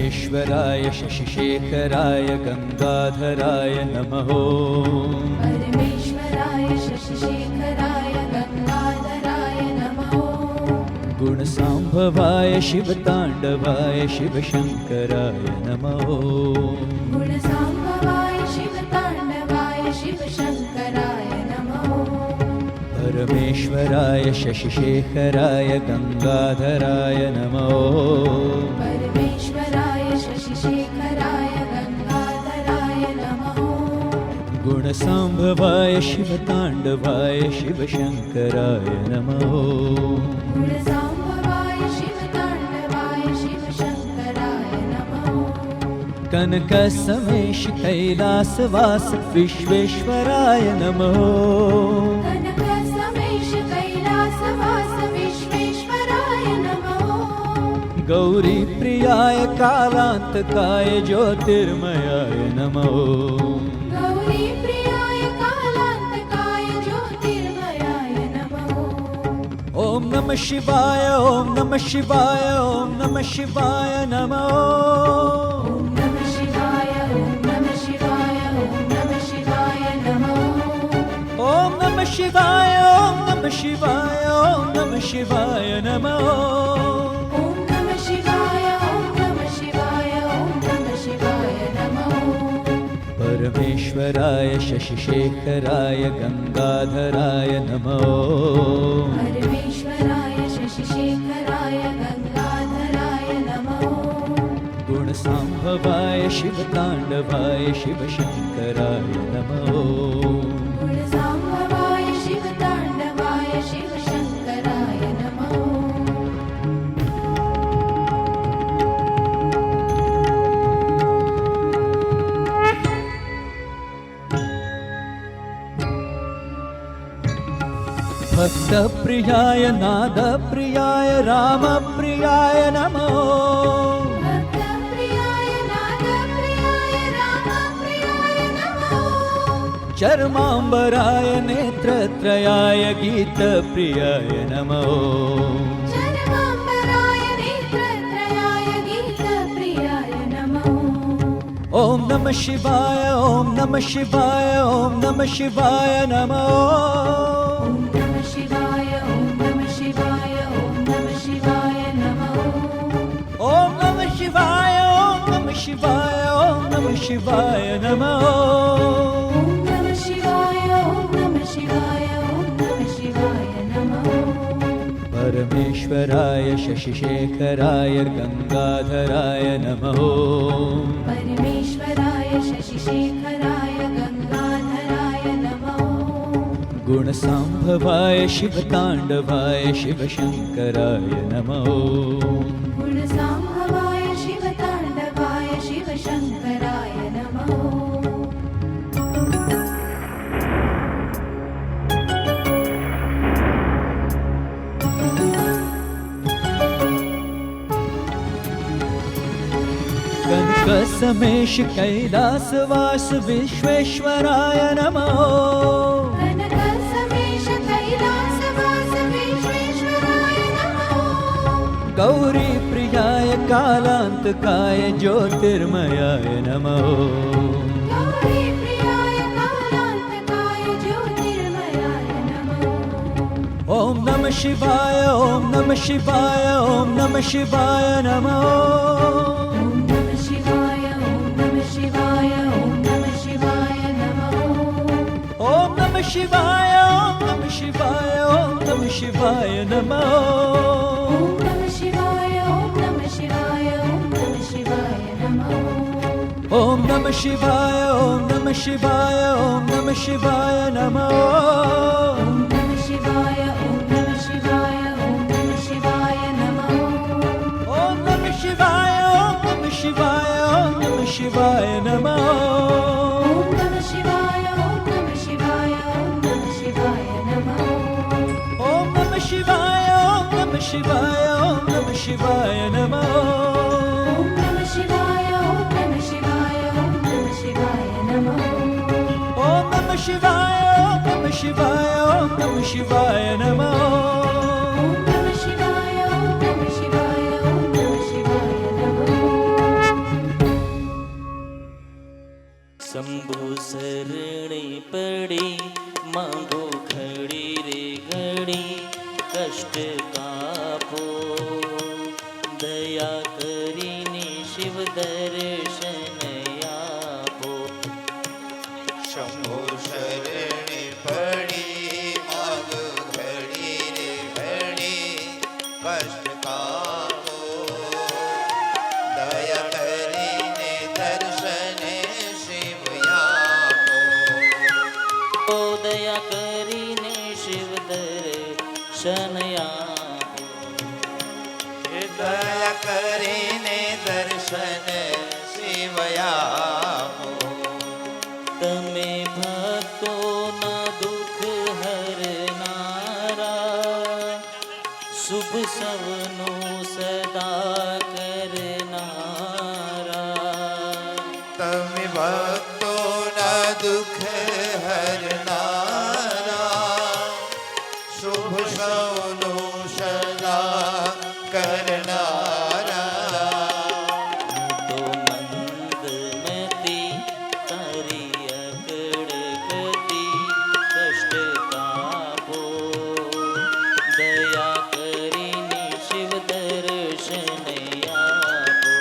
परमेश्वराय शशिशेखराय गंगाधराय नमः। परमेश्वराय शशिशेखराय गंगाधराय नमः। गुणसाम्भवाय शिवताण्डवाय शिवशङ्कराय नमः। गुणसाम्भवाय शिवताण्डवाय शिवशङ्कराय नमः। परमेश्वराय शशिशेखराय गंगाधराय नमः। परमेश्वराय शशिशेखराय गंगाधराय नमः। गुणसाम्भवाय शिवताण्डवाय शिवशङ्कराय नमः। गुणसाम्भवाय शिवताण्डवाय शिवशङ्कराय नमः। कनकसमेश कैलासवास विश्वेश्वराय नमः। कनकसमेश कैलासवास विश्वेश्वराय नमः। गौरीप्रियाय कालान्तकाय ज्योतिर्मयाय नमः। गौरीप्रियाय कालान्तकाय ज्योतिर्मयाय नमः। ॐ नमः शिवाय ॐ नमः शिवाय ॐ नमः शिवाय नमः। ॐ नमः शिवाय ॐ नमः शिवाय ॐ नमः शिवाय नमः। ॐ नमः शिवाय ॐ नमः शिवाय ॐ नमः शिवाय नमः। ॐ नमः शिवाय ॐ नमः शिवाय ॐ नमः शिवाय नमः। परमेश्वराय शशिशेखराय गंगाधराय नमः। परमेश्वराय शशिशेखराय गंगाधराय नमः। गुणसाम्भवाय शिवताण्डवाय शिवशङ्कराय नमः। गुणसाम्भवाय शिवताण्डवाय शिवशङ्कराय नमः। भक्तप्रियाय नादप्रियाय रामप्रियाय नमः। भक्तप्रियाय नादप्रियाय रामप्रियाय नमः। चर्माम्बराय नेत्रत्रयाय गीतप्रियाय नमः। चर्माम्बराय नेत्रत्रयाय गीतप्रियाय नमः। ॐ नमः शिवाय ॐ नमः शिवाय ॐ नमः शिवाय नमः। ॐ नमः शिवाय ॐ नमः शिवाय ॐ नमः शिवाय नमः। ॐ नमः शिवाय ॐ नमः शिवाय ॐ नमः शिवाय नमः। ॐ नमः शिवाय ॐ नमः शिवाय ॐ नमः शिवाय नमः। परमेश्वराय शशिशेखराय गंगाधराय नमः। परमेश्वराय शशिशेखराय गंगाधराय नमः। गुणसाम्भवाय शिवताण्डवाय शिवशङ्कराय नमः। गुणसाम्भवाय शिवताण्डवाय शिवशङ्कराय नमः। कनकसमेश कैलासवास विश्वेश्वराय नमः। कनकसमेश कैलासवास विश्वेश्वराय नमः। गौरीप्रियाय कालान्तकाय ज्योतिर्मयाय नमः। गौरीप्रियाय कालान्तकाय ज्योतिर्मयाय नमः। ॐ नमः शिवाय ॐ नमः शिवाय ॐ नमः शिवाय नमः। ॐ नमः शिवाय ॐ नमः शिवाय ॐ नमः शिवाय नमः। ॐ नमः शिवाय ॐ नमः शिवाय ॐ नमः शिवाय नमः। ॐ नमः शिवाय ॐ नमः शिवाय ॐ नमः शिवाय नमः। ॐ नमः शिवाय ॐ नमः शिवाय ॐ नमः शिवाय नमः। ॐ नमः शिवाय ॐ नमः शिवाय ॐ नमः शिवाय नमः। ॐ नमः शिवाय ॐ नमः शिवाय ॐ नमः शिवाय नमः। ॐ नमः शिवाय ॐ नमः शिवाय ॐ नमः शिवाय नमः। ॐ नमः शिवाय ॐ नमः शिवाय ॐ नमः शिवाय नमः। ॐ नमः शिवाय ॐ नमः शिवाय ॐ नमः शिवाय नमः। ॐ नमः शिवाय ॐ नमः शिवाय ॐ नमः शिवाय नमः। ॐ नमः शिवाय ॐ नमः शिवाय ॐ नमः शिवाय नमः। માંગો ઘડી રે ઘડી કષ્ટ કાપો દયા કરીને શિવ દર્શન આપો શંભો શરણે પડી માગ ઘડી રે ઘડી કષ્ટ કાપો દયા કરીને દર્શને શિવ આપો ઓ દયા કરીને શિવ દર્શન આપો દયા કરીને દર્શન શિવ આપો તમે ભક્તોના દુઃખ હરનારા શુભ સવનું સદા કરનારા તમે ભક્તોના દુઃખ હરનારા શુભ સૌનું સદા કરનારા તો મંદમતી તારી અકડ ગતિ કષ્ટ કાપો દયા કરીને શિવ દર્શન આપો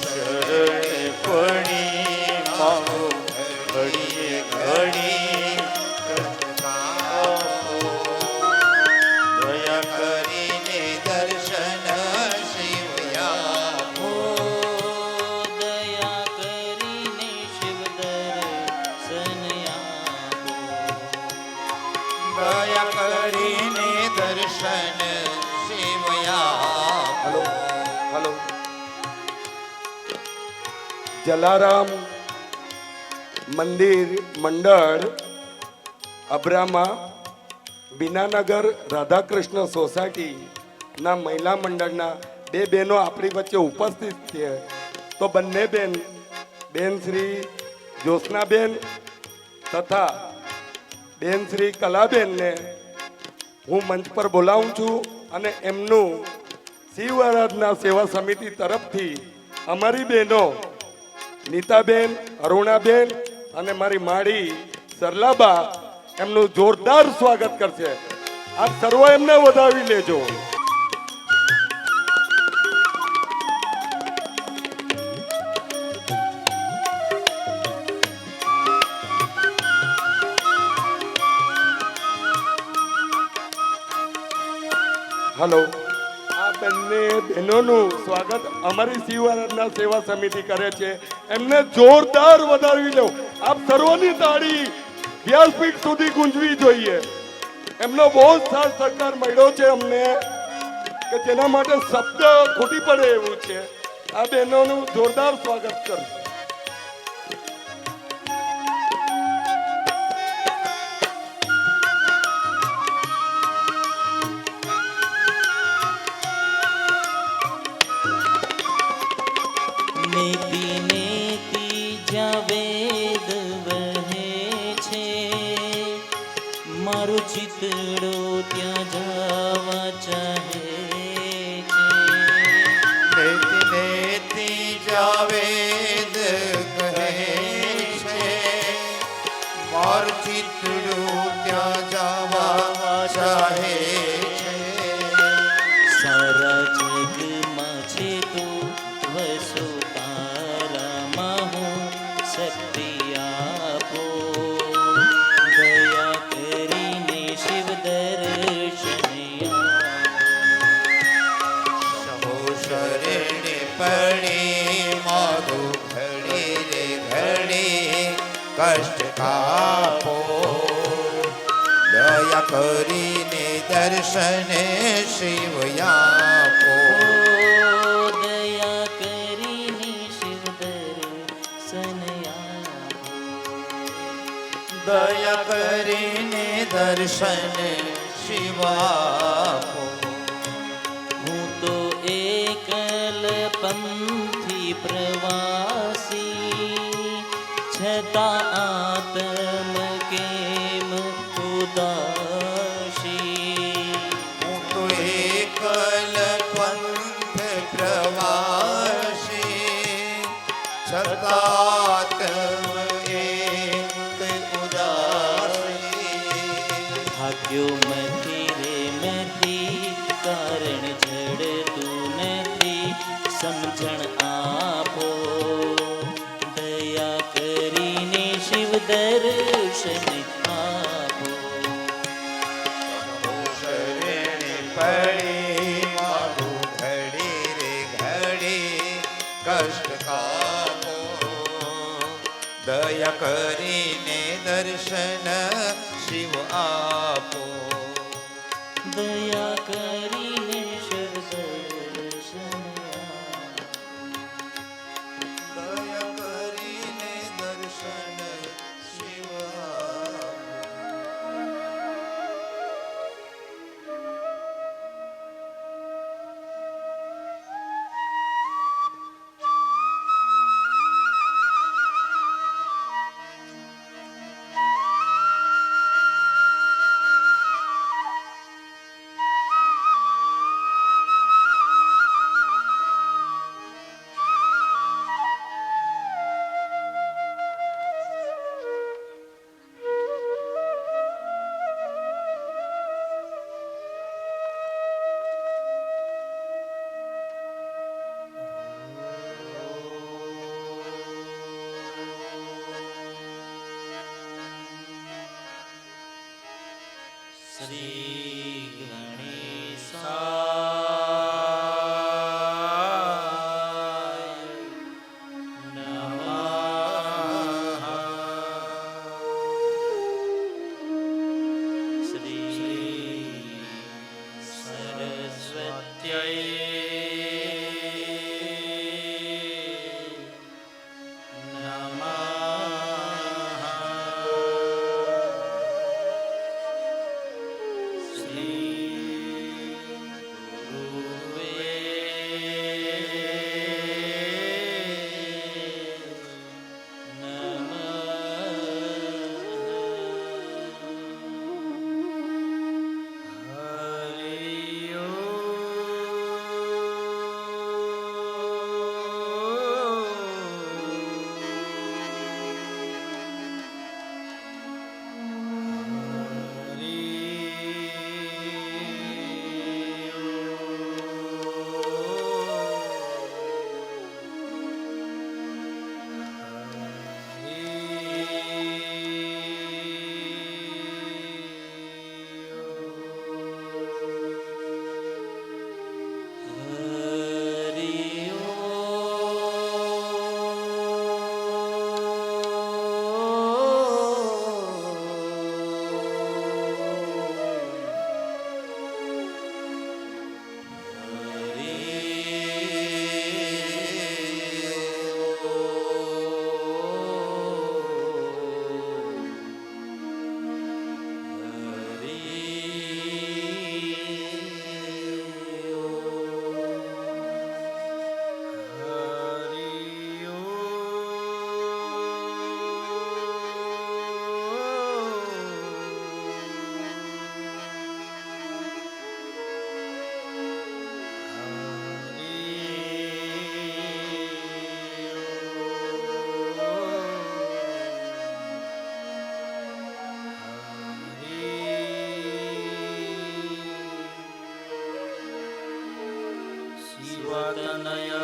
શરણે પડી માગો ઘડીએ ઘડી કષ્ટ કાપો દયા કરીને દર્શન શિવ આપો દયા કરીને શિવ દર્શન આપો દયા કરીને દર્શન શિવ આપો હલો જલારામ મંદિર મંડળ અબ્રામા બીનાનગર રાધાકૃષ્ણ સોસાયટીના મહિલા મંડળના બે બહેનો આપણી વચ્ચે ઉપસ્થિત છે તો બંને બેન શ્રી જ્યોત્સનાબેન તથા બેન શ્રી કલાબેનને હું મંચ પર બોલાવું છું અને એમનું શિવ આરાધના સેવા સમિતિ તરફથી અમારી બહેનો નીતાબેન અરુણાબેન અને મારી માડી સરલાબા એમનું જોરદાર સ્વાગત કરશે. આપ સર્વ એમને વધાવી લેજો. હલો, આ બંને બહેનોનું સ્વાગત અમારી શિવ આરાધના સેવા સમિતિ કરે છે. એમને જોરદાર વધાવી લો. આપ સર્વની તાળી વ્યાસપીઠ સુધી ગુંજવી જોઈએ. એમનો બહુ જ સાથ સહકાર મળ્યો છે અમને કે જેના માટે શબ્દ ખૂટી પડે એવું છે. આ બહેનોનું જોરદાર સ્વાગત કરજો. નેતિ નેતિ જ્યાં વેદ વહે છે મારું ચિતડો ત્યાં જવા ચાહે છે નેતિ નેતિ જાવેદ કહે છે મારું ચિતડું ત્યાં જવા ચાહે છે સારા જગમાં છે તું વસો તારામાં હું શક્તિ આપો દયા કરીને શિવ દર્શન શંભો શરણે પડી માગો ઘડી રે ઘડી કષ્ટ કાપો દયા કરીને દર્શને શિવ આપો દયા કરીને શિવ દર્શન આપો દયા કરીને દર્શન શિવ આપો હું તો એકલ પંથી પ્રવાસી છતાં આત્મ કેમ ઉદાસી હું તો એકલ પંથ પ્રવાસી છતાં એક ઉદાસી ભાગ્યો મથી રે મથી કારણ જડતું નથી સમજણ આપો દયા કરીને શિવ દર્શન આપો શરણે પડી મારું ઘડી રે ઘડી કષ્ટ કાપો દયા કરીને દર્શન શિવ આપો દયા કરીને શિવ દર્શન દયા કરીને દર્શન શિવ આપો શ્રી ગણેશાય નમઃ શ્રી સરસ્વત્यै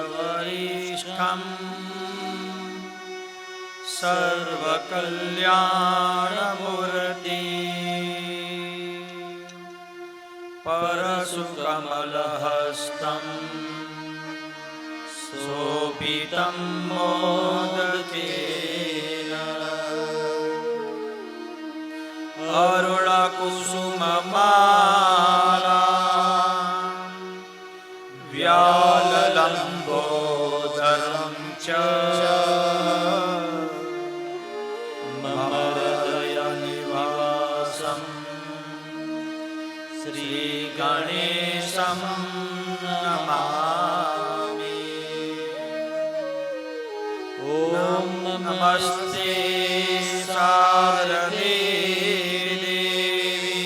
शिवतनयवरिष्ठं सर्वकल्याणमूर्ति परशुकमलहस्तं शोभितं मोदकेन अरुणकुसुममाला व्याललम्बोदरं च मम हृदयनिवासं श्रीगणेशं नमामि। ॐ नमस्ते शारदे देवी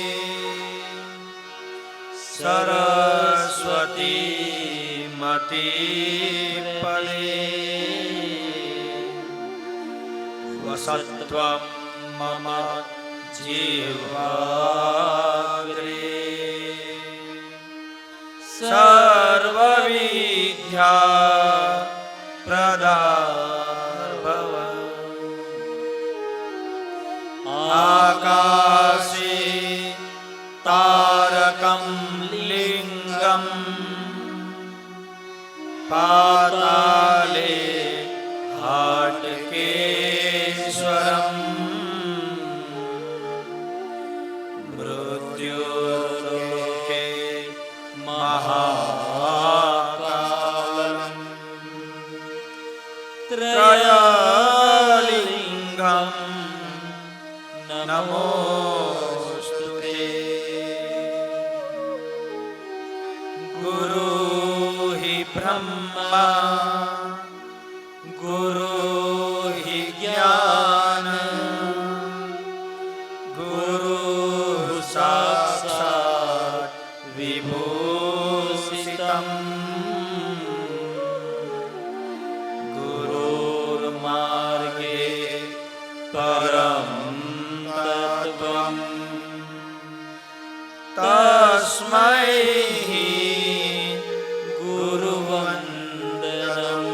सरस्वती मती पले वसत्वं मम जीवा विद्या प्रदाभव आकाशे तारकं लिंगम पाताले हाटकेश्वरम् मृत्युलोके महाकालम् त्रयलिङ्गं नमोस्तुते गुरु हि ब्रह्मा गुरु हि ज्ञान गुरु साक्षात् विभूषितम् गुरुर्मार्गे परं तत्त्वम् तस्मै गुरुवन्दनम्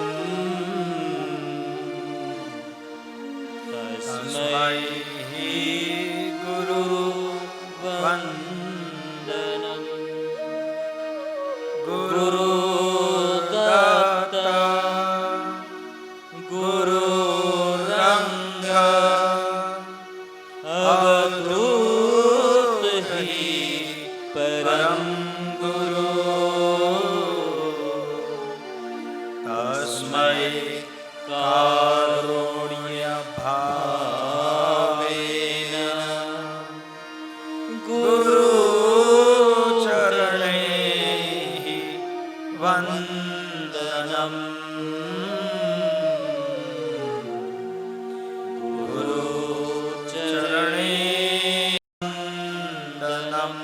तस्मै गुरुवन्दनम् गुरुदत्त गुरुरङ्ग अवधूत हि परं गुरु तस्मै कारुण्यभावेन गुरुचरणे वन्दनम् गुरुचरणे वन्दनम्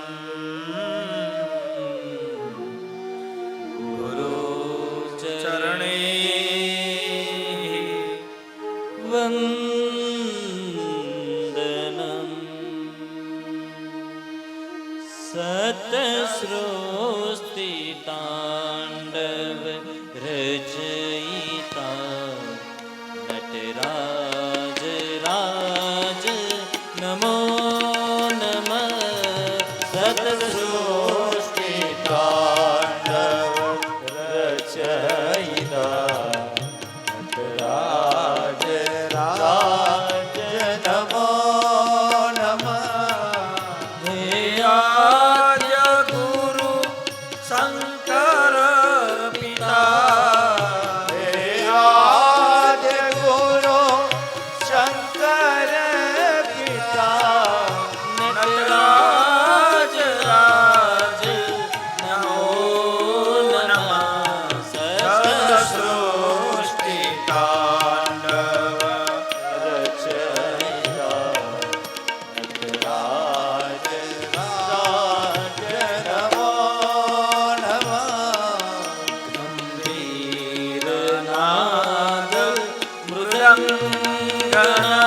गुरुचरणे वन्दनम् सतसृष्टिताण्डव रचयिता नटराज राज नमो नमः सतसृष्टिताण्डव रचयिता नटराज राज नमो नमः आद्य गुरु शंकर पिता आद्य गुरु शंकर पिता नटराज राज नमो नमः सृष्टिताण्डव रचयिता नटराज राज नमो नमः गंभीरनाद मृदंगना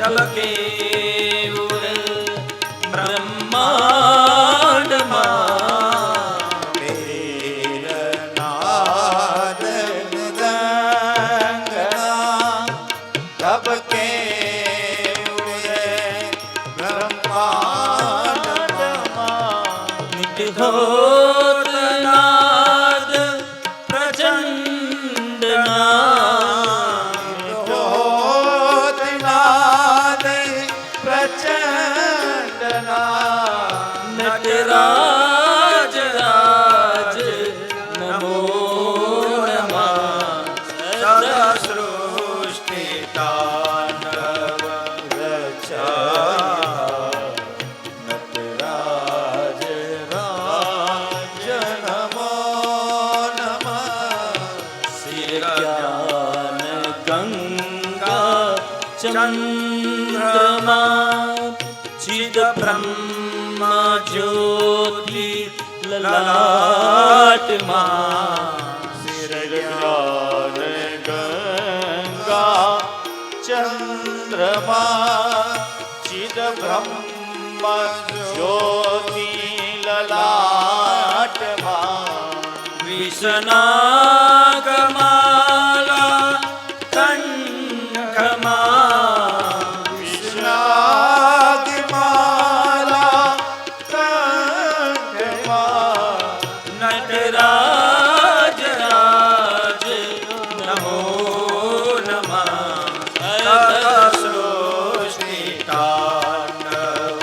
धबकेउर ब्रह्मांडमा वीरनाद मृदंगना धबके उड़े ब्रह्मांडमा निटहोतनाद प्रचंडनाद होतनाद प्रचंडना नटराज राज नमो नमः सदा सृष्टिताण्डव रचयिता नटराज राज नमो नमः ज्ञान गंगा चंद्रमा चिद ब्रह्म ज्योति ललाटमा ज्ञान गंगा चंद्रमा चिद ब्रह्म ज्योति ललाटमा વિષનાગમાલા કંઠમાં વિષનાગમાલા કંઠમાં નટરાજ રાજ નમો નમઃ સૃષ્ટિ તાંડવ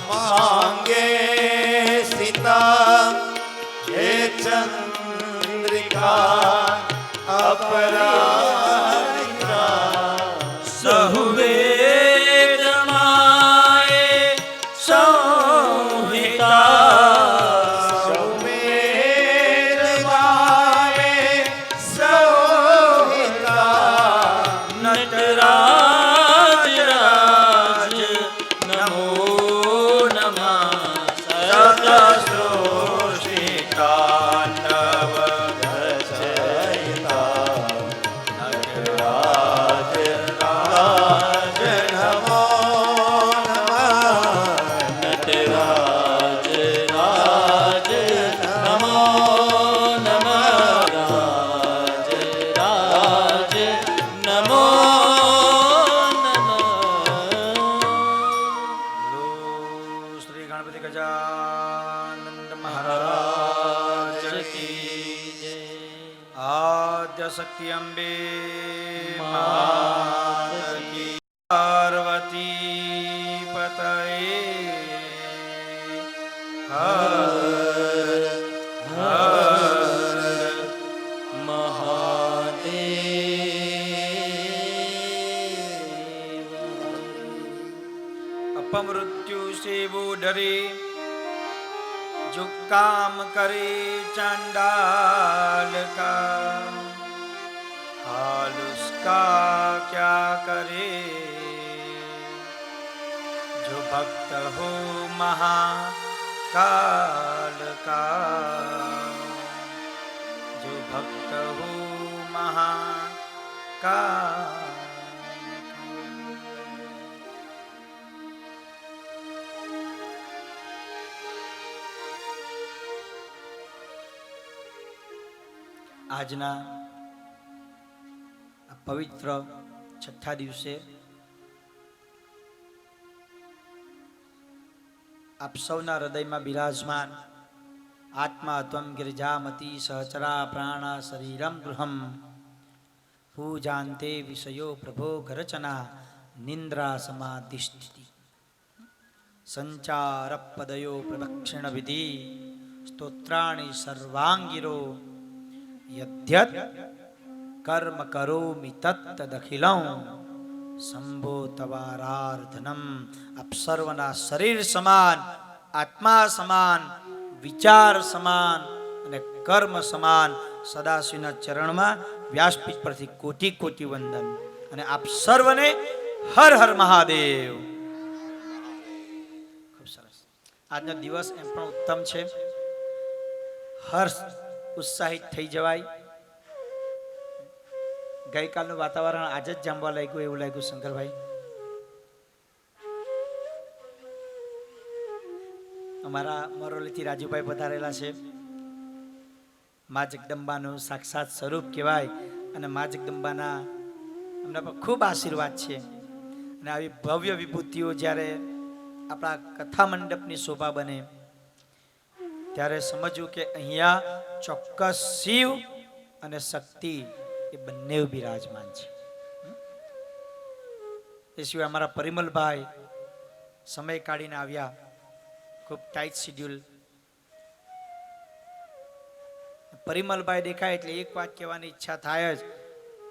માંગે સીતા હે ચંદ્રિકા અપરાજિતા સહુવેદમાએ સંહિતા સૌમેર ગાવે સૌહિતા નટરાજ રાજ નમો નમઃ સહસ્રોષિ તાંડવ રચયિતા નટરાજ રાજ નમો નટરાજ રાજ નમો નમઃ રાજ રાજ નમો નમઃ શ્રી ગણપતિ ગજાનંદ મહારાજ કી જય આદ્ય શક્તિ અંબે માત કી પાર્વતી પતયે હર હર મહાદેવ અપમૃત્યુ સેવો ડરે જો કામ કરે ચાંડાલ કા हाल उसका क्या करे जो भक्त हो महाकाल का जो भक्त हो महाकाल આજના પવિત્ર છઠ્ઠા દિવસે આપ સૌના હૃદયમાં બિરાજમાન આત્મા ત્વમ ગિરજામતી સહચરા પ્રાણા શરીરમ ગૃહમ પૂજાંતે વિષયો પ્રભો ગરચના નિંદ્રા સમાધિષ્ઠિતિ સંચાર પદયો પ્રદક્ષિણ વિધિ સ્તોત્રાણી સર્વાંગિરો યદ્યત કર્મ કરોમિ તત્તદખિલં શંભો તવારાર્ધનમ. આપ સર્વના શરીર સમાન, આત્મા સમાન, વિચાર સમાન અને કર્મ સમાન સદાશિવના ચરણમાં વ્યાસપીઠ પરથી કોટી કોટી વંદન. અને આપ સર્વને હર હર મહાદેવ. ખૂબ સરસ. આજનો દિવસ એમ પણ ઉત્તમ છે, હર્ષ ઉત્સાહિત થઈ જવાય. ગઈકાલનું વાતાવરણ આજે જ જામવા લાગ્યું એવું લાગ્યું શંકરભાઈ. અમારા મરોલીથી રાજુભાઈ પધારેલા છે. મા જગદંબાનું સાક્ષાત સ્વરૂપ કહેવાય અને મા જગદંબાના એમના પર ખૂબ આશીર્વાદ છે. અને આવી ભવ્ય વિભૂતિઓ જ્યારે આપણા કથા મંડપની શોભા બને ત્યારે સમજવું કે અહીંયા ચોક્કસ શિવ અને શક્તિ એ બંને બિરાજમાન છે. એ સિવાય અમારા પરિમલભાઈ સમય કાઢીને આવ્યા, ખૂબ ટાઈટ શેડ્યુલ. પરિમલભાઈ દેખાય એટલે એક વાત કહેવાની ઈચ્છા થાય જ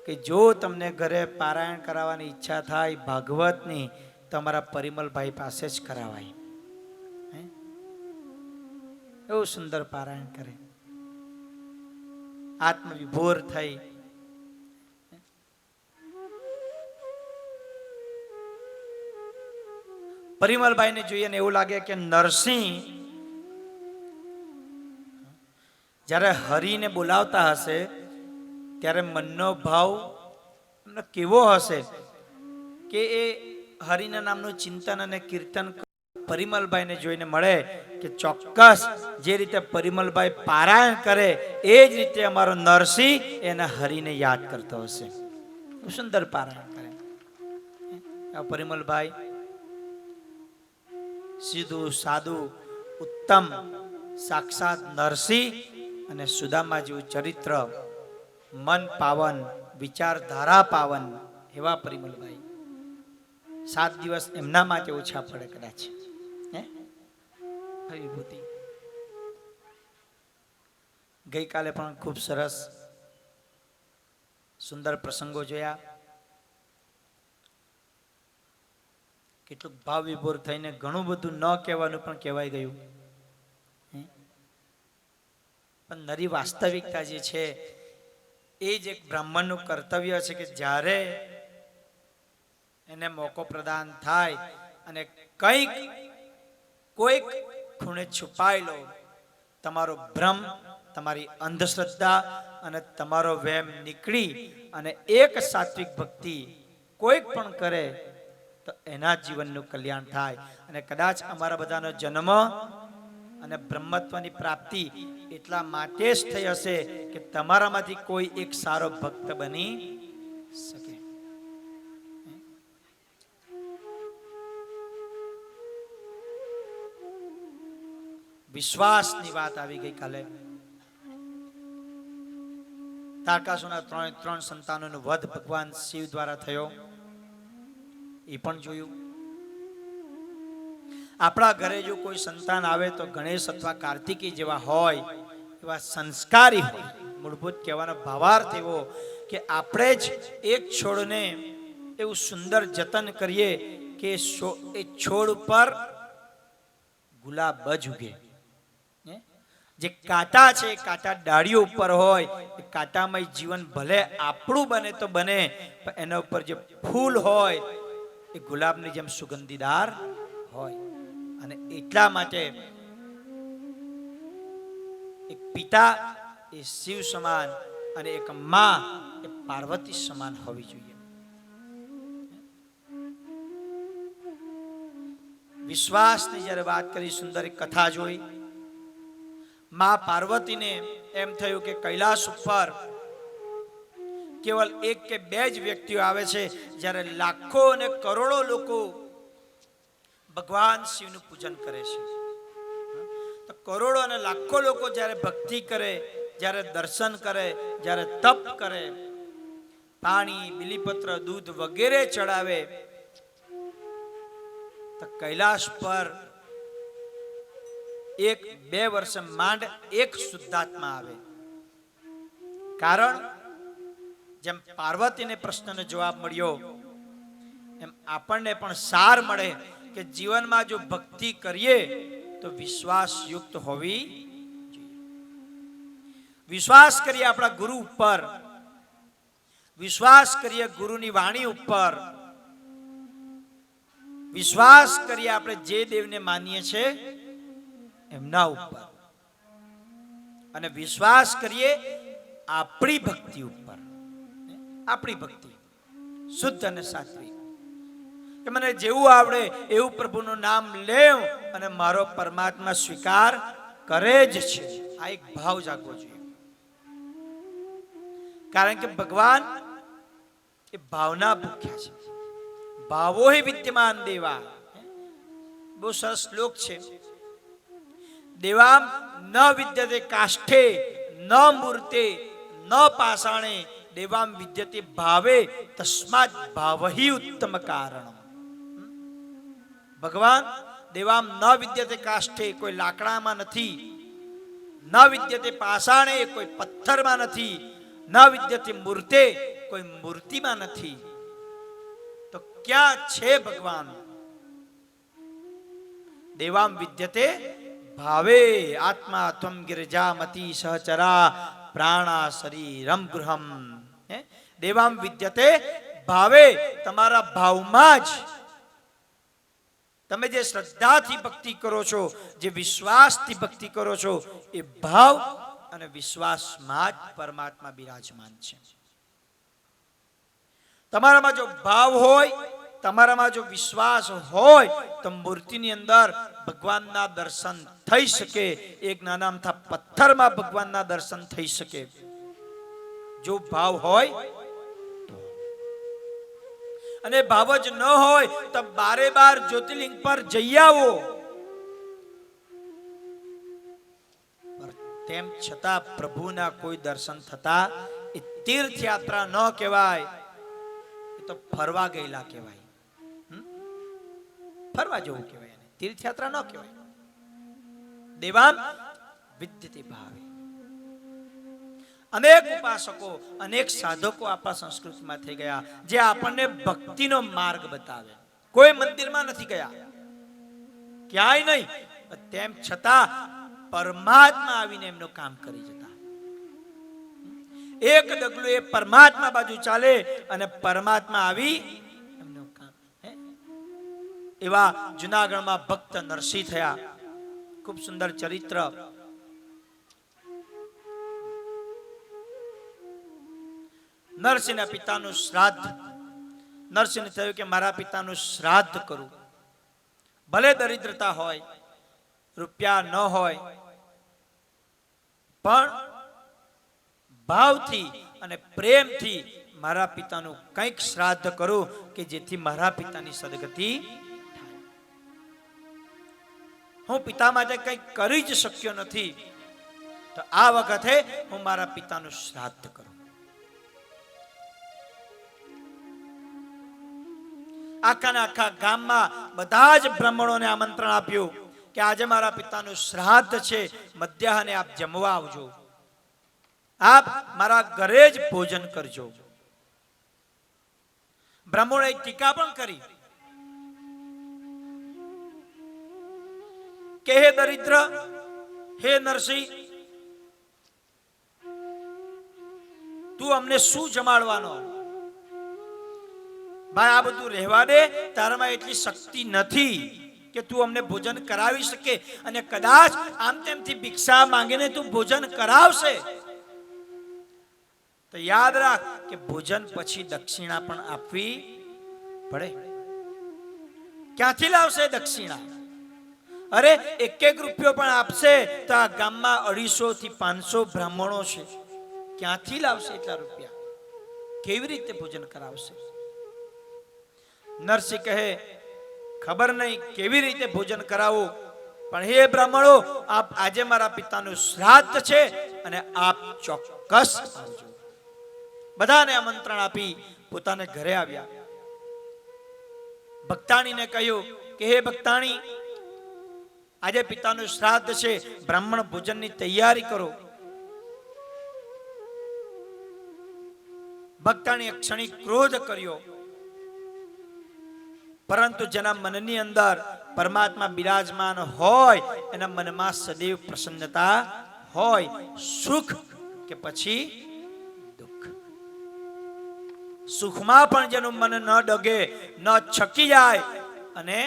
કે જો તમને ઘરે પારાયણ કરાવવાની ઈચ્છા થાય ભાગવતની તો અમારા પરિમલભાઈ પાસે જ કરાવાય. એવું સુંદર પારાયણ કરે, આત્મવિભોર થઈ પરિમલભાઈને જોઈએ ને એવું લાગે કે નરસિંહ જ્યારે હરિને બોલાવતા હશે ત્યારે મનનો ભાવ એમનો કેવો હશે કે એ હરિના નામનું ચિંતન અને કીર્તન પરિમલભાઈને જોઈને મળે કે ચોક્કસ જે રીતે પરિમલભાઈ પારાયણ કરે એ જ રીતે અમારો નરસિંહ એના હરિને યાદ કરતો હશે. સુંદર પારાયણ કરે પરિમલભાઈ. સીધું સાદું ઉત્તમ સાક્ષાત નરસિંહ અને સુદામા જેવું ચરિત્ર, મન પાવન, વિચારધારા પાવન એવા પરિમલભાઈ. 7 દિવસ એમના માટે ઓછા પડે કદાચ. વિભૂતિ ગઈકાલે પણ ખૂબ સરસ સુંદર પ્રસંગો જોયા. કેટલુંક ભાવ વિભોર થઈને ઘણું બધું ન કહેવાનું પણ કહેવાય ગયું. પણ નરી વાસ્તવિકતા જે છે એ જ એક બ્રાહ્મણનું કર્તવ્ય છે કે જ્યારે એને મોકો પ્રદાન થાય અને કોઈક ખૂણે છુપાયેલો તમારો ભ્રમ, તમારી અંધશ્રદ્ધા અને તમારો વહેમ નીકળી અને એક સાત્વિક ભક્તિ કોઈક પણ કરે તો એના જીવનનું કલ્યાણ થાય. અને કદાચ અમારા બધાનો જન્મ અને બ્રહ્મત્વની પ્રાપ્તિ એટલા માટે જ થઈ હશે કે તમારામાંથી કોઈ એક સારો ભક્ત બની શકે. વિશ્વાસની વાત આવી ગઈ કાલે. તારકાસુરના ત્રણ સંતાનોનો વધ ભગવાન શિવ દ્વારા થયો એ પણ જોયું. આપણા ઘરે જો કોઈ સંતાન આવે તો ગણેશ અથવા કાર્તિકી જેવા હોય, એવા સંસ્કારી હોય. મૂળભૂત કહેવાનો ભાવાર્થ એવો કે આપણે જ એક છોડને એવું સુંદર જતન કરીએ કે એ છોડ ઉપર ગુલાબ જ ઉગે. જે કાંટા છે એ કાંટા ડાળીઓ ઉપર હોય, એ કાંટામય જીવન ભલે આપણું બને તો બને, પણ એના ઉપર જે ફૂલ હોય એ ગુલાબની જેમ સુગંધીદાર હોય. અને એટલા માટે એક પિતા એ શિવ સમાન અને એક માં એ પાર્વતી સમાન હોવી જોઈએ. વિશ્વાસની જ્યારે વાત કરી, સુંદર કથા જોઈ. માં પાર્વતીને એમ થયું કે કૈલાસ ઉપર કેવલ એક કે બે જ વ્યક્તિઓ આવે છે, જ્યારે લાખો અને કરોડો લોકો ભગવાન શિવનું પૂજન કરે છે. તો કરોડો અને લાખો લોકો જ્યારે ભક્તિ કરે, જ્યારે દર્શન કરે, જ્યારે તપ કરે, પાણી, બિલીપત્ર, દૂધ વગેરે ચડાવે, તો કૈલાસ પર 1-2 વર્ષે માંડ એક શુદ્ધાત્મા આવે. કારણ જેમ પાર્વતીને પ્રશ્નનો જવાબ મળ્યો એમ આપણને પણ સાર મળે કે જીવનમાં જો ભક્તિ કરીએ તો વિશ્વાસ યુક્ત હોવી જોઈએ. વિશ્વાસ કરીએ આપણા ગુરુ ઉપર, વિશ્વાસ કરીએ ગુરુની વાણી ઉપર, વિશ્વાસ કરીએ આપણે જે દેવને માનીએ છીએ એમના ઉપર, અને વિશ્વાસ કરીએ આપણી ભક્તિ ઉપર. આપણી ભક્તિ શુદ્ધ અને સાત્વિક, કે મને જેવું આવડે એવું પ્રભુનું નામ લેવ અને મારો પરમાત્મા સ્વીકાર કરે જ છે. આ એક ભાવ જાગવો જોઈએ. કારણ કે ભગવાન એ ભાવના ભૂખ્યા છે. ભાવો હિ વિદ્યમાન દેવા. બહુ સરસ શ્લોક છે. દેવામ ન વિદ્યતે કાષ્ઠે ન મૂર્તે ન પાષાણે દેવામ વિદ્યતે ભાવે તસ્માત ભાવહિ ઉત્તમ કારણમ. ભગવાન દેવામ ન વિદ્યતે કાષ્ઠે, કોઈ લાકડામાં નથી, ન વિદ્યતે પાષાણે, કોઈ પથ્થરમાં નથી, ન વિદ્યતે મૂર્તે, કોઈ મૂર્તિમાં નથી. તો ક્યાં છે ભગવાન? દેવામ વિદ્યતે ભાવે આત્મા ત્વમ ગિરજામતી સહચરા પ્રાણા શરીરમ ગૃહમ. દેવામ વિદ્યતે ભાવે, તમારા ભાવમાં જ તમે જે શ્રદ્ધાથી ભક્તિ કરો છો, જે વિશ્વાસથી ભક્તિ કરો છો, એ ભાવ અને વિશ્વાસમાં જ પરમાત્મા બિરાજમાન છે. તમારામાં જો ભાવ હોય, તમારામાં જો વિશ્વાસ હોય, તો મૂર્તિની અંદર ભગવાનના દર્શન થઈ શકે. એક નાના અમથા પથ્થરમાં ભગવાનના દર્શન થઈ શકે. જો ભાવ હોય તો. અને ભાવ જ ન હોય તો બારે બાર જ્યોતિર્લિંગ પર જઈ આવો. તેમ છતાં પ્રભુના કોઈ દર્શન થતા એ તીર્થયાત્રા ન કહેવાય, એ તો ફરવા ગયેલા કહેવાય. ફરવા જવું કહેવાય, તીર્થયાત્રા ન કહેવાય. દેવામ વિદ્યતે ભાવે. અનેક ઉપાસકો, અનેક સાધકો આપણા સંસ્કૃતિમાં થઈ ગયા, જે આપણને ભક્તિનો માર્ગ બતાવે. કોઈ મંદિરમાં નથી ગયા, ક્યાંય નહીં, તેમ છતાં પરમાત્મા આવીને એમનું કામ કરી જતા. એક ડગલું એ પરમાત્મા બાજુ ચાલે અને પરમાત્મા આવી એમનું કામ. એવા જુનાગઢમાં ભક્ત નરસિંહ થયા. ખૂબ સુંદર ચરિત્ર. નરસિંહના પિતાનું શ્રાદ્ધ. નરસિંહને થયું કે મારા પિતાનું શ્રાદ્ધ કરું. ભલે દરિદ્રતા હોય, રૂપિયા ન હોય, પણ ભાવથી અને પ્રેમથી મારા પિતાનું કંઈક શ્રાદ્ધ કરું કે જેથી મારા પિતાની સદગતિ થાય. હું પિતા માટે કંઈક કરી જ શક્યો નથી, તો આ વખતે હું મારા પિતાનું શ્રાદ્ધ કરું. આખાના આખા ગામમાં બધા જ બ્રાહ્મણોને આમંત્રણ આપ્યું કે આજે મારા પિતાનું શ્રાદ્ધ છે, મધ્યાહને આપ જમવા આવજો, આપ મારા ઘરે જ ભોજન કરજો. બ્રાહ્મણોએ ટીકા પણ કરી કે હે દરિદ્ર, હે નરસિંહ, તું અમને શું જમાડવાનો? ભાઈ આ બધું રહેવા દે, તારામાં એટલી શક્તિ નથી કે તું અમને ભોજન કરાવી શકે, અને કદાચ આમ તેમથી ભિક્ષા માંગીને તું ભોજન કરાવશે તો યાદ રાખ કે ભોજન પછી દક્ષિણા પણ આપવી પડે. ક્યાંથી લાવશે દક્ષિણા? અરે એક એક રૂપિયો પણ આપશે તો આ ગામમાં 250 થી 500 બ્રાહ્મણો છે, ક્યાંથી લાવશે એટલા રૂપિયા? કેવી રીતે ભોજન કરાવશે? નરસિંહ કહે ખબર નહીં કેવી રીતે ભોજન કરાવું, પણ હે બ્રાહ્મણો, આપ આજે મારા પિતાનું શ્રાદ્ધ છે અને આપ ચોક્કસ આવજો. બધાને આમંત્રણ આપી પોતાને ઘરે આવ્યા. ભક્તાણીને કહ્યું કે હે ભક્તાણી, આજે પિતાનું શ્રાદ્ધ છે, બ્રાહ્મણ ભોજનની તૈયારી કરો. ભક્તાણીએ ક્ષણિક ક્રોધ કર્યો, પરંતુ જેના મનની અંદર પરમાત્મા બિરાજમાન હોય, એના મનમાં સદૈવ પ્રસન્નતા હોય, સુખ કે પછી દુઃખ. સુખમાં પણ જેનું મન ન ડગે, ન છકી જાય, અને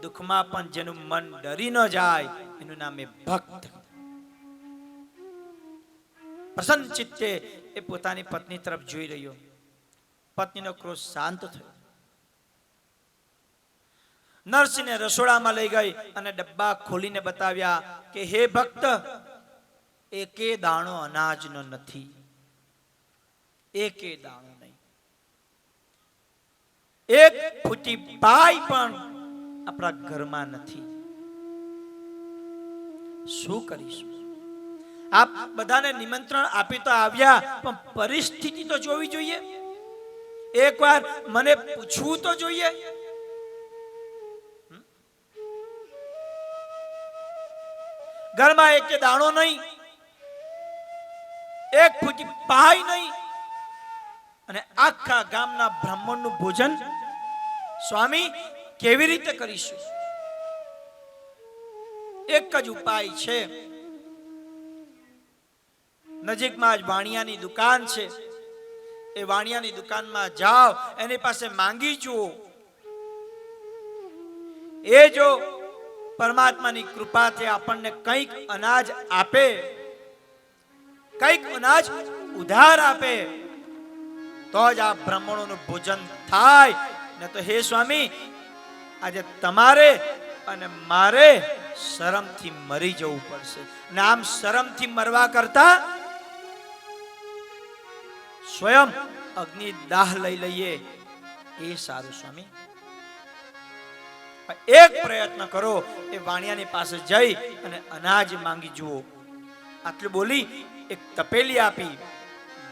દુઃખમાં પણ જેનું મન ડરી ન જાય, એનું નામ એ ભક્ત. પ્રસન્ન ચિત્તે એ પોતાની પત્ની તરફ જોઈ રહ્યો. પત્નીનો ક્રોધ શાંત થયો. નરસિંહને રસોડામાં લઈ ગઈ અને ડબ્બા ખોલીને બતાવ્યા કે હે ભક્ત, એકે દાણો અનાજનો નથી, એકે દાણો નહીં, એક ફૂટી પાઈ પણ આપણા ઘરમાં નથી. શું કરીશું? આપ બધાને નિમંત્રણ આપી તો આવ્યા, પણ પરિસ્થિતિ તો જોવી જોઈએ. એકવાર મને પૂછવું તો જોઈએ. ઘરમાં એક દાણો નહીં, એક ફૂટી પાઈ નહીં, અને આખા ગામના બ્રાહ્મણનું ભોજન સ્વામી કેવી રીતે કરીશું? એક જ ઉપાય છે. નજીકમાં જ વાણિયાની દુકાન છે, એ વાણિયાની દુકાનમાં જાઓ, એની પાસે માંગી જુઓ એ જો પરમાત્માની કૃપાથી આપણને કંઈક અનાજ આપે, કંઈક અનાજ ઉધાર આપે, તો જ આ બ્રાહ્મણોનું ભોજન થાય. ને તો હે સ્વામી, આજે તમારે અને મારે શરમથી મરી જવું પડશે. ને આમ શરમથી મરવા કરતા સ્વયં અગ્નિ દાહ લઈ લઈએ એ સારું. સ્વામી, એક પ્રયત્ન કરો, એ વાણિયાની પાસે જઈ અને અનાજ માંગી જુઓ. આટલું બોલી એક તપેલી આપી,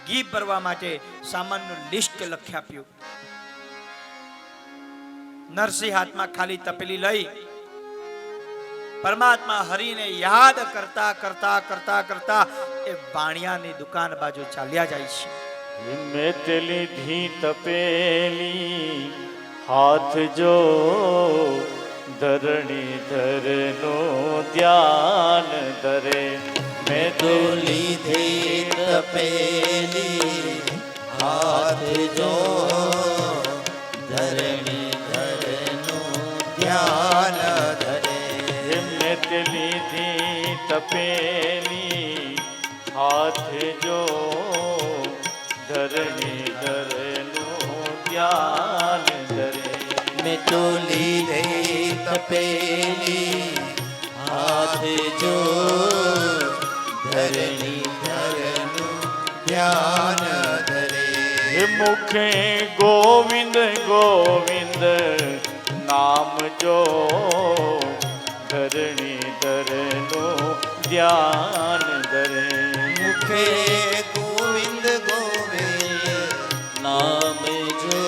ઘી ભરવા માટે સામાનનું લિસ્ટ લખી આપ્યું. નરસિંહ હાથમાં ખાલી તપેલી લઈ પરમાત્મા હરિને યાદ કરતા કરતા કરતા કરતા એ વાણિયાની દુકાન બાજુ ચાલ્યા જાય છે. મેં લીધી તપેલી હાથ જો ધરણી ધરનો ધ્યાન ધરે. મેં તો લીધી તપેલી હાથ જો ધરણી ધરનું ધ્યાન ધરે. મેં લીધી તપેલી હાથ જો ધરણી ધરનું ધ્યાન ધરે. મેં તો લીધી તપેલી હાથ જો ધરણી ધરનું ધ્યાન ધરે. મુખે ગોવિંદ ગોવિંદ નામ જો ધરણી ધરનું ધ્યાન ધરે. મુખે ગોવિંદ ગોવિંદ નામ જો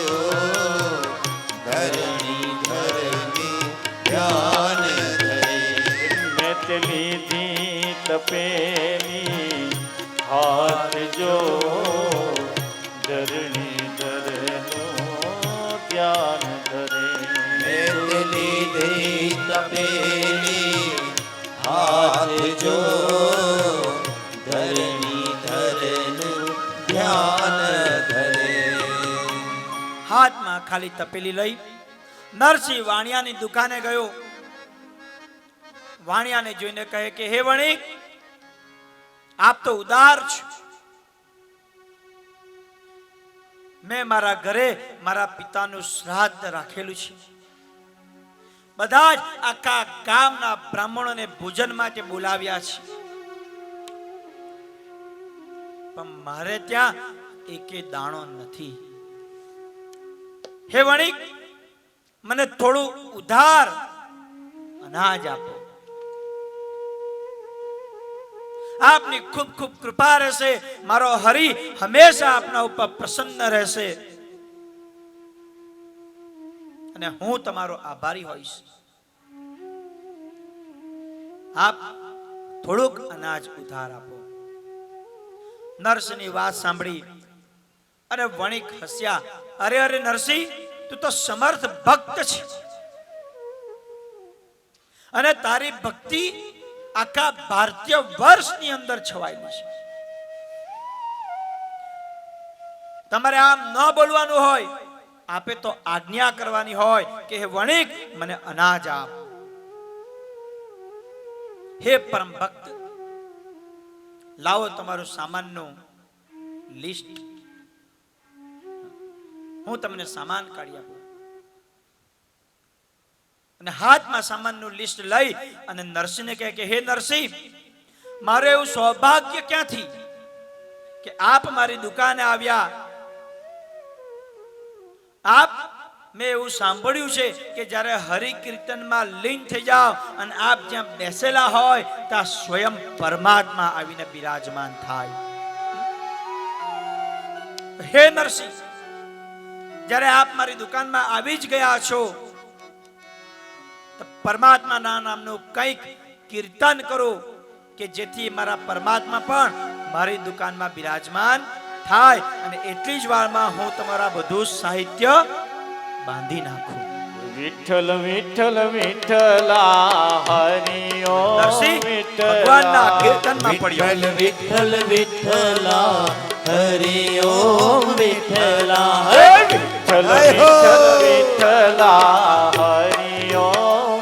ધરણી ધરની ધ્યાન ધરે. મેં લીધી તપેલી હાથ જો ધરણી ધરનું ધ્યાન ધરે. મેં લીધી તપેલી હાથ જો ધરણી ધરનું ધ્યાન ધરે. હાથમાં ખાલી તપેલી લઈ નરસિંહ વાણિયાની દુકાને ગયો. વાણિયાને જોઈને કહે કે હે વણિક, આપ તો ઉદાર છો. મેં મારા ઘરે મારા પિતાનું શ્રાદ્ધ રાખેલું છે. બધા જ આખા ગામના બ્રાહ્મણોને ભોજન માટે બોલાવ્યા છે, પણ મારે ત્યાં એકે દાણો નથી. હે વણિક, મને થોડું ઉધાર અનાજ આપો. આપની ખૂબ ખૂબ કૃપા રહેશે. મારો હરિ હંમેશા આપના ઉપર પ્રસન્ન રહેશે અને હું તમારો આભારી હોઈશ. આપ થોડુંક અનાજ ઉધાર આપો. નરસિંહની વાત સાંભળી અને વણિક હસ્યા. અરે અરે નરસિંહ, તું તો સમર્થ ભક્ત છે અને તારી ભક્તિ આખા ભારતીય વર્ષની અંદર છવાયેલી છે. તમારે આમ ન બોલવાનું હોય, આપે તો આજ્ઞા કરવાની હોય કે હે વણિક, મને અનાજ આપ. હે પરમ ભક્ત, લાવો તમારું સામાનનું લિસ્ટ, હું તમને સામાન કાઢી આપું. અને હાથમાં સામાનનું લિસ્ટ લઈ અને નરસિંહને કહે કે હે નરસિંહ, મારે એવું સૌભાગ્ય ક્યાંથી કે આપ મારી દુકાને આવ્યા. આપ, મેં એવું સાંભળ્યું છે કે જ્યારે હરિ કીર્તનમાં લીન થઈ જાઓ અને આપ જ્યાં બેસેલા હોય ત્યાં સ્વયં પરમાત્મા આવીને બિરાજમાન થાય. હે નરસિંહ, જ્યારે આપ મારી દુકાનમાં આવી જ ગયા છો, પરમાત્માના નામનું કંઈક કીર્તન કરો કે જેથી મારા પરમાત્મા પણ મારી દુકાનમાં બિરાજમાન થાય અને એટલી જ વારમાં હું તમારા બધું સાહિત્ય બાંધી નાખું. વિઠ્ઠલ વિઠ્ઠલ વિઠ્ઠલા હરિ ઓમ. નરસિંહ ભગવાનના કીર્તનમાં પડ્યો. વિઠ્ઠલ વિઠ્ઠલા હરિ ઓમ વિઠ્ઠલા. વિઠ્ઠલ વિઠ્ઠલ વિઠ્ઠલા હરિ ઓમ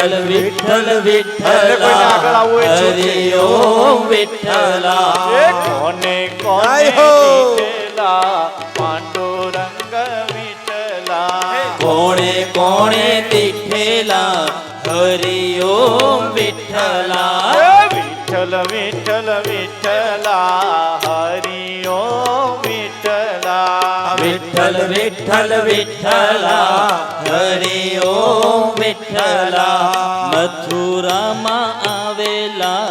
વિઠ્ઠલ વિઠ્ઠલ એટલે કોઈને આગળ આવવું હોય વિઠ્ઠલા તો હરિ ઓમ વિઠ્ઠલા એ કોને કોને આય હો. દીઠેલા પાંડુરંગ વિઠ્ઠલા કોણે કોણે દીઠેલા હરિ ઓમ વિઠ્ઠલા વિઠ્ઠલ વિઠ્ઠલ વિઠ્ઠલા હરિ ઓમ વિઠ્ઠલા વિઠ્ઠલ વિઠ્ઠલ વિઠ્ઠલા હરિ ઓમ વિઠ્ઠલા મથુરામાં આવેલા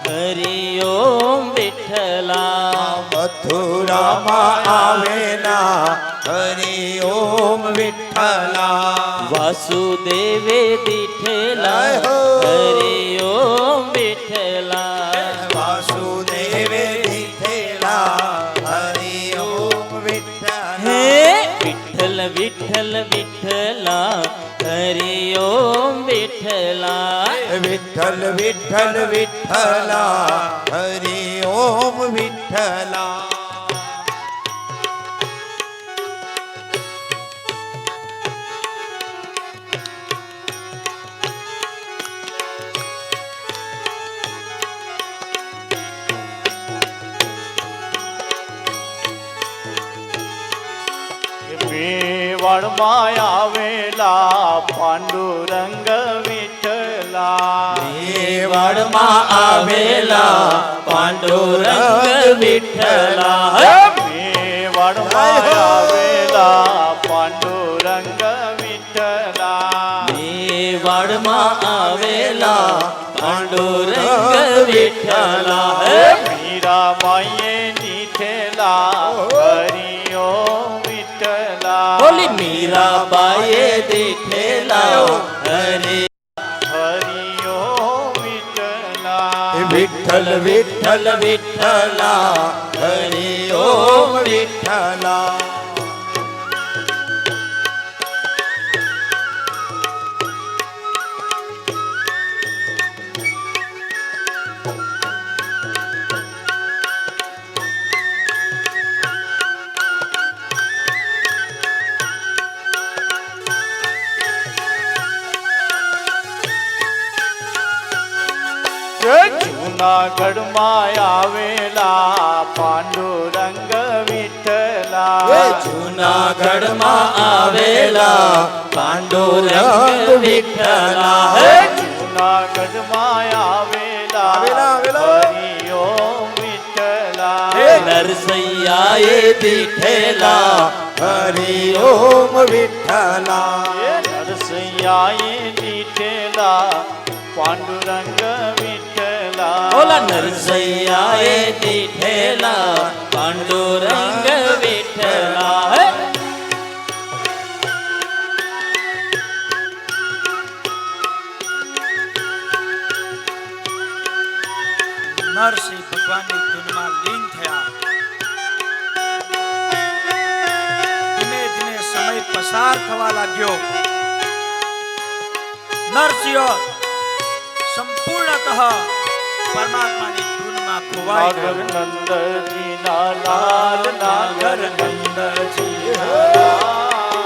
હરિ ઓમ વિઠ્ઠલા મથુરામાં આવેલા હરિ ઓમ વિઠ્ઠલા વાસુદેવે દીઠેલા હરિ ઓમ વિઠ્ઠલા વાસુદેવે દીઠેલા હરિ ઓમ વિઠ્ઠલા હે વિઠ્ઠલ વિઠ્ઠલ વિઠ્ઠલા હરિ ઓમ વિઠ્ઠલા વિઠ્ઠલ વિઠ્ઠલ વિઠ્ઠલા હરિ ઓમ વિઠ્ઠલા મેવાડમાં આવેલા પાંડુરંગ વિઠ્ઠલા મેવાડમાં આવેલા પાંડુરંગ વિઠ્ઠલા મેવાડમાં આવેલા પાંડુરંગ વિઠ્ઠલા મેવાડમાં આવેલા પાંડુરંગ વિઠ્ઠલા મીરાબાઈએ દીઠેલા હરિ ઓમ વિઠ્ઠલા બોલી મીરાબાઈએ દીઠેલા હરિ હરિ ઓમ વિઠ્ઠલા વિઠ્ઠલ વિઠ્ઠલ વિઠ્ઠલા હરિ ઓમ વિઠ્ઠલા જૂનાગઢમાં આવેલા પાંડુરંગ વિઠ્ઠલા જૂનાગઢમાં આવેલા પાંડુરંગ વિઠ્ઠલા જૂનાગઢમાં આવેલા હરિ ઓમ વિઠ્ઠલા નરસૈયાએ દીઠેલા હરિ ઓમ વિઠ્ઠલા નરસૈયાએ દીઠેલા પાંડુરંગ વિઠ્ઠલા ઓલા નરસૈયાએ દીઠેલા પાંડુરંગ વિઠ્ઠલા નરસિંહ ભગવાનની ધૂનમાં લીન થયા. ધીમે ધીમે સમય પસાર થવા લાગ્યો. નરસિંહ સંપૂર્ણતઃ પરમાત્માની ધૂનમાં ખોવાઈ ગયો. નાગર નંદજીના લાલ નાગર નંદજીના લાલ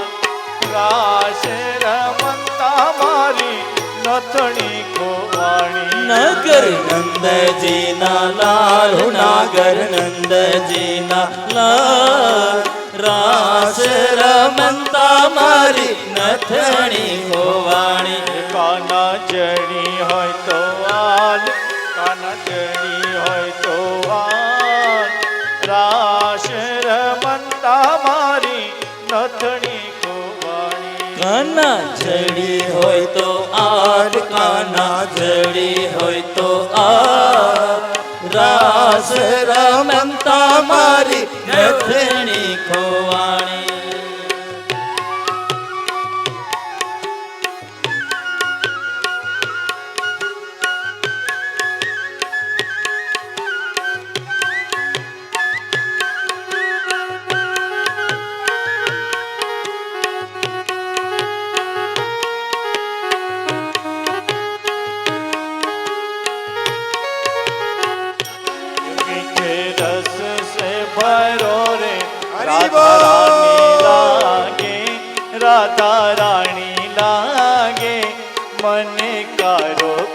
રાસ રમતા મારી નથણી ખોવાણી નગર નંદજીના લાલ નાગર નંદજીના લાલ રાસ રમતા મારી નથણી ખોવાણી કાના જડી હોય તો આલ કાના જડી હોય તો આલ રાસ રમતા મારી નથણી ખોવાણી કાના જડી હોય તો આર કાના જડી હોય તો આર રાસ રમતા મારી નથણી ખોવાણી मीठे रस से भरो रे हरि राधा रानी लागे मन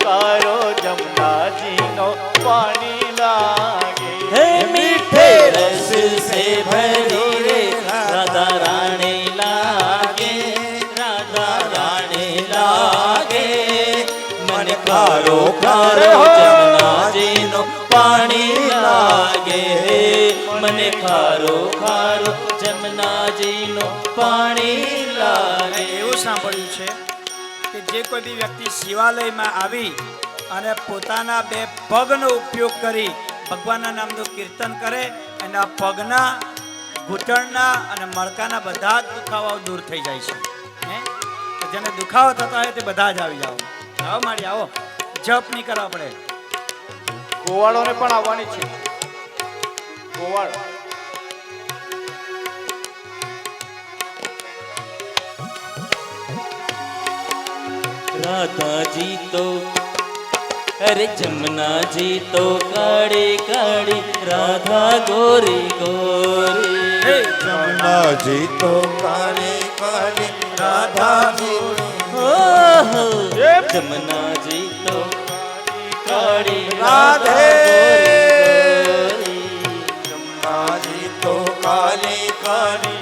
કારો જમનાજીનો પાણી લાગે હે મીઠે રસ સે ભરી રે રાધા રાણી લાગે, રાધા રાણી લાગે. મને ખારો ખારો જમનાજીનો પાણી લાગે, મને ખારો ખારો જમનાજીનો પાણી લાગે. એવું સાંભળ્યું છે કે જે કોઈ બી વ્યક્તિ શિવાલયમાં આવી અને પોતાના બે પગનો ઉપયોગ કરી ભગવાનના નામનું કીર્તન કરે અને આ પગના ઘૂંટણના અને મણકાના બધા જ દુખાવાઓ દૂર થઈ જાય છે. હે તો જેને દુખાવો થતો હોય તે બધા જ આવી જાઓ. આવો મારી આવો, જપ નહીં કરવા પડે. ગોવાળોને પણ આવવાની છે. ગોવાળ राधा जी तो अरे जमुना जी तो काड़ी काड़ी राधा गोरी गोरी. જમનાજી તો કાલે કાલે રાધાજી ओहो जमुना जी तो काड़ी राधे. गोरी. જમનાજી તો કાલે કાલે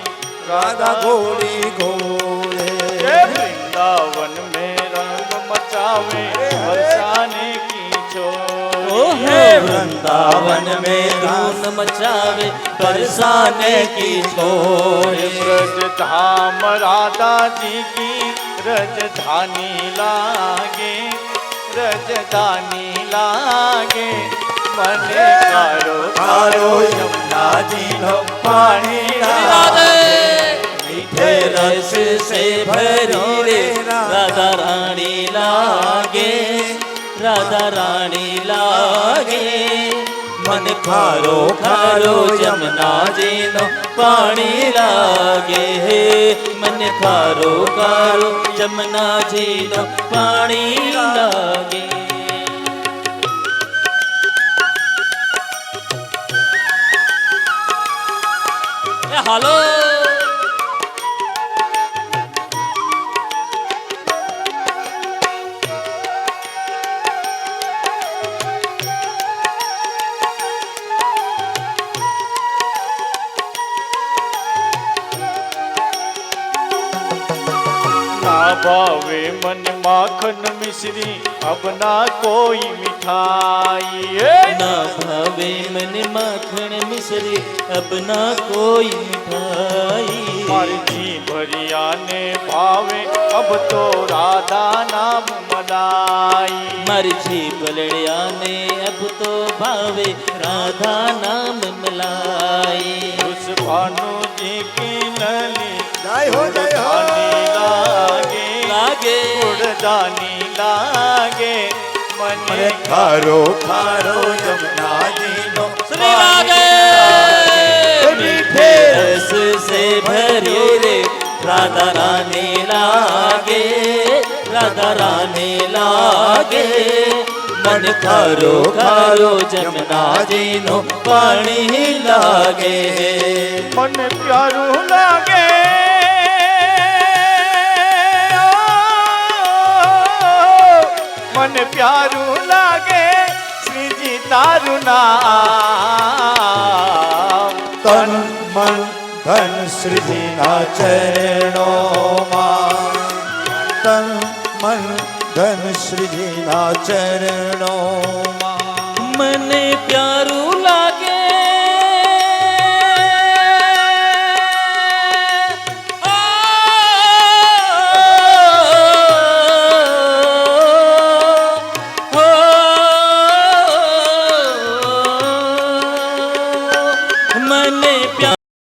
રાધા ગોરી ગોરે. ये वृंदावन में रंग मचावे बरसाने की छोर. ओहो वृंदावन में धूम मचावे बरसाने की छोर. ब्रज धाम राधा जी की रजधानी लागे, रजधानी लागे. મને કારો કારો યમુનાજીનો પાણી લાગે. मीठे रस से भरी रे राधा रानी लागे, राधा रानी लागे. मन खारो खारो जमुना जीनो पानी लागे, मन खारो खारो जमुना जीनो पानी लागे. हालो ना भावे मन माखन मिश्री अब ना कोई मिठाई. ना भावे मन माखन मिश्री अब ना कोई मिठाई. मारी जी भरिया ने भावे अब तो राधा नाम मलाई. मरझी पलड़िया ने अब तो भावे राधा नाम मलाई. उस भानु जी की लली જય હો જય હો. लागे लागे उड़दानी लागे. મને मने ખારો ખારો યમુનાજીનો सुनी लागे मीठे रस से भरी रे राधा रानी लागे, राधा रानी लागे. मन खारो खारो जमुना जीनो पानी लागे. मन प्यारू लागे. मन प्यारू लागे श्री जी तारू नाम. તન મન ધન શ્રીજીના ચરણોમાં. તન મન ધન શ્રીજીના ચરણોમાં. મને પ્યારું